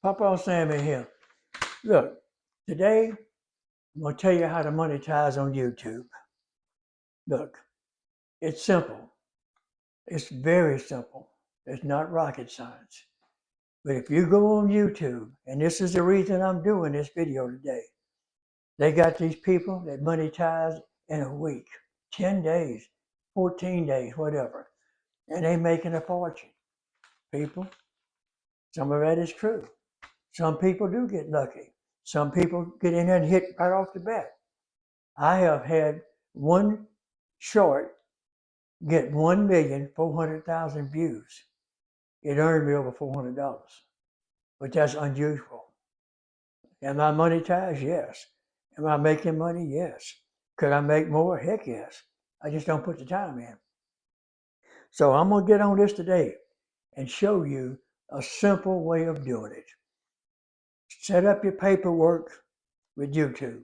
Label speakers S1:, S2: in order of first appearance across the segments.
S1: Pawpaw Sammy here. Look, today I'm going to tell you how to monetize on YouTube. Look, it's simple. It's very simple. It's not rocket science. But if you go on YouTube, and this is the reason I'm doing this video today, they got these people that monetize in a week, 10 days, 14 days, whatever, and they making a fortune. People, some of that is true. Some people do get lucky. Some people get in there and hit right off the bat. I have had one short get 1,400,000 views. It earned me over $400, but that's unusual. Am I monetized? Yes. Am I making money? Yes. Could I make more? Heck yes. I just don't put the time in. So I'm going to get on this today and show you a simple way of doing it. Set up your paperwork with YouTube.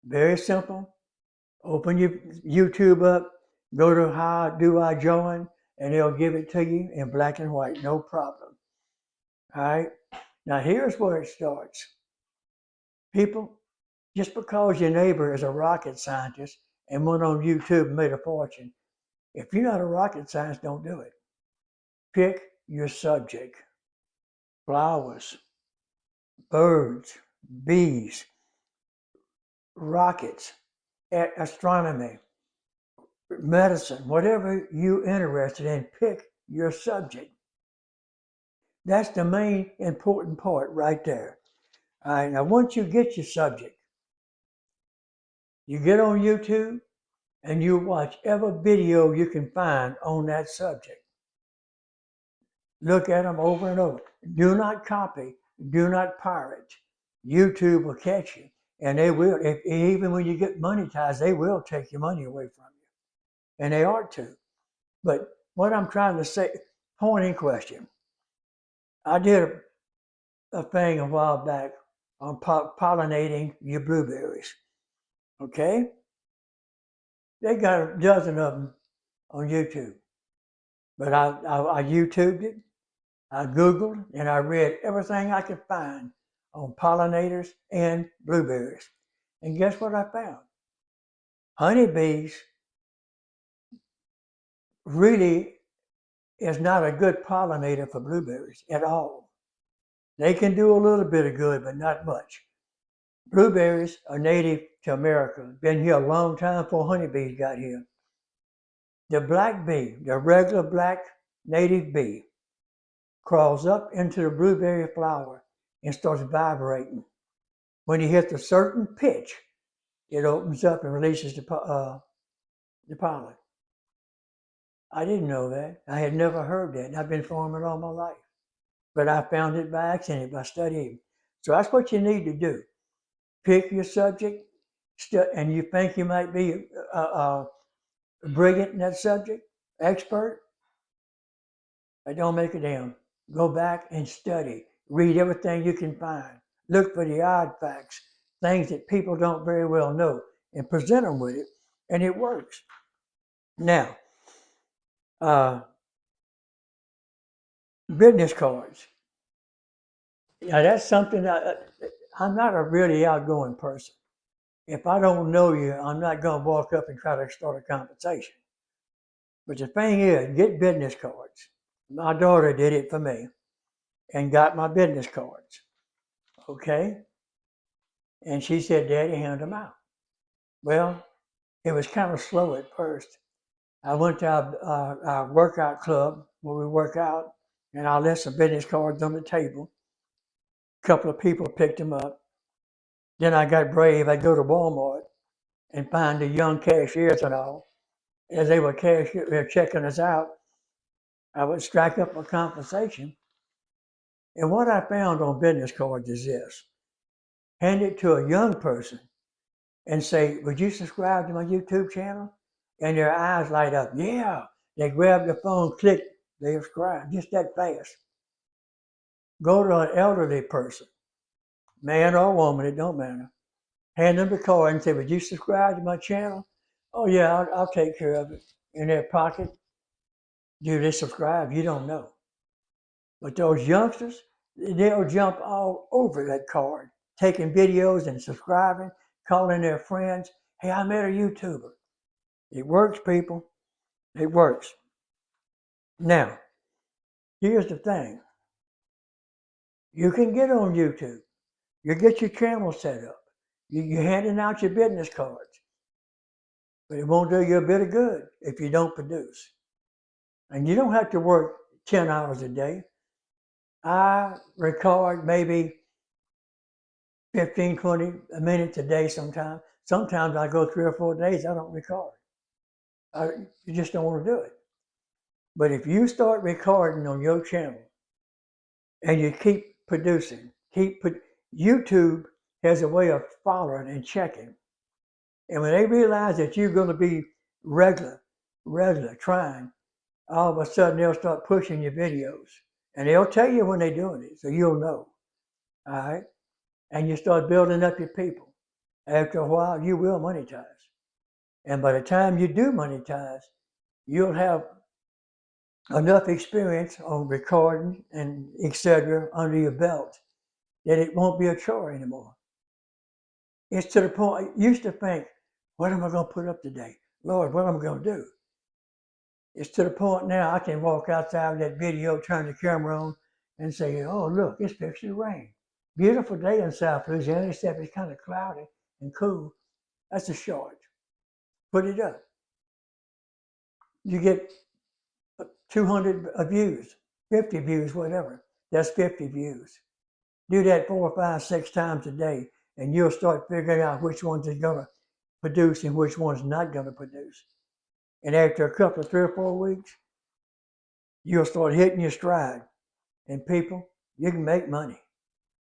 S1: Very simple. Open your YouTube up, go to how do I join, and they'll give it to you in black and white, no problem. All right. Now here's where it starts. People, just because your neighbor is a rocket scientist and went on YouTube and made a fortune, if you're not a rocket scientist, don't do it. Pick your subject. Flowers, birds, bees, rockets, astronomy, medicine, whatever you're interested in, pick your subject. That's the main important part right there. All right, now once you get your subject, you get on YouTube and you watch every video you can find on that subject. Look at them over and over. Do not copy, do not pirate. YouTube will catch you, and they will. Even when you get monetized, they will take your money away from you, and they ought to. But what I'm trying to say, point in question, I did a thing a while back on pollinating your blueberries. Okay? They got a dozen of them on YouTube. But I YouTubed it, I Googled, and I read everything I could find on pollinators and blueberries. And guess what I found? Honeybees really is not a good pollinator for blueberries at all. They can do a little bit of good, but not much. Blueberries are native to America. Been here a long time before honeybees got here. The black bee, the regular black native bee, crawls up into the blueberry flower and starts vibrating. When he hits a certain pitch, it opens up and releases the pollen. I didn't know that. I had never heard that, and I've been farming all my life. But I found it by accident by studying. So that's what you need to do. Pick your subject, and you think you might be brilliant in that subject, expert. But don't make a damn. Go back and study. Read everything you can find. Look for the odd facts, things that people don't very well know, and present them with it, and it works. Now, business cards. Now that's something I'm not a really outgoing person. If I don't know you, I'm not going to walk up and try to start a conversation. But the thing is, get business cards. My daughter did it for me and got my business cards. Okay? And she said, Daddy, hand them out. Well, it was kind of slow at first. I went to our workout club where we work out, and I left some business cards on the table. A couple of people picked them up. Then I got brave. I'd go to Walmart and find the young cashiers and all. As they were checking us out, I would strike up a conversation. And what I found on business cards is this. Hand it to a young person and say, would you subscribe to my YouTube channel? And their eyes light up. Yeah. They grab the phone, click, they subscribe, just that fast. Go to an elderly person, man or woman, it don't matter. Hand them the card and say, would you subscribe to my channel? Oh yeah, I'll take care of it. In their pocket, do they subscribe? You don't know. But those youngsters, they'll jump all over that card, taking videos and subscribing, calling their friends. Hey, I met a YouTuber. It works, people. It works. Now, here's the thing. You can get on YouTube. You get your channel set up. You're handing out your business cards. But it won't do you a bit of good if you don't produce. And you don't have to work 10 hours a day. I record maybe 15, 20 minutes a day sometimes. Sometimes I go 3 or 4 days, I don't record. You just don't want to do it. But if you start recording on your channel and you keep producing, YouTube has a way of following and checking. And when they realize that you're going to be regular, trying, all of a sudden they'll start pushing your videos. And they'll tell you when they're doing it, so you'll know. All right? And you start building up your people. After a while, you will monetize. And by the time you do monetize, you'll have enough experience on recording and etc. under your belt that it won't be a chore anymore. It's to the point, I used to think, what am I going to put up today? Lord, what am I going to do? It's to the point now I can walk outside with that video, turn the camera on, and say, oh, look, it's fixing to rain. Beautiful day in South Louisiana, except it's kind of cloudy and cool. That's a short. Put it up. You get 200 views, 50 views, whatever. That's 50 views. Do that 4, 5, 6 times a day, and you'll start figuring out which ones are going to produce and which ones not going to produce. And after a couple of 3 or 4 weeks, you'll start hitting your stride. And people, you can make money.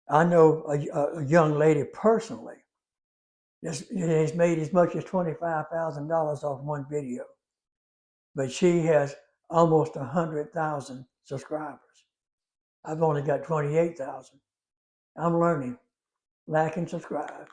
S1: I know a young lady personally that has made as much as $25,000 off one video, but she has almost 100,000 subscribers. I've only got 28,000. I'm learning. Like and subscribe.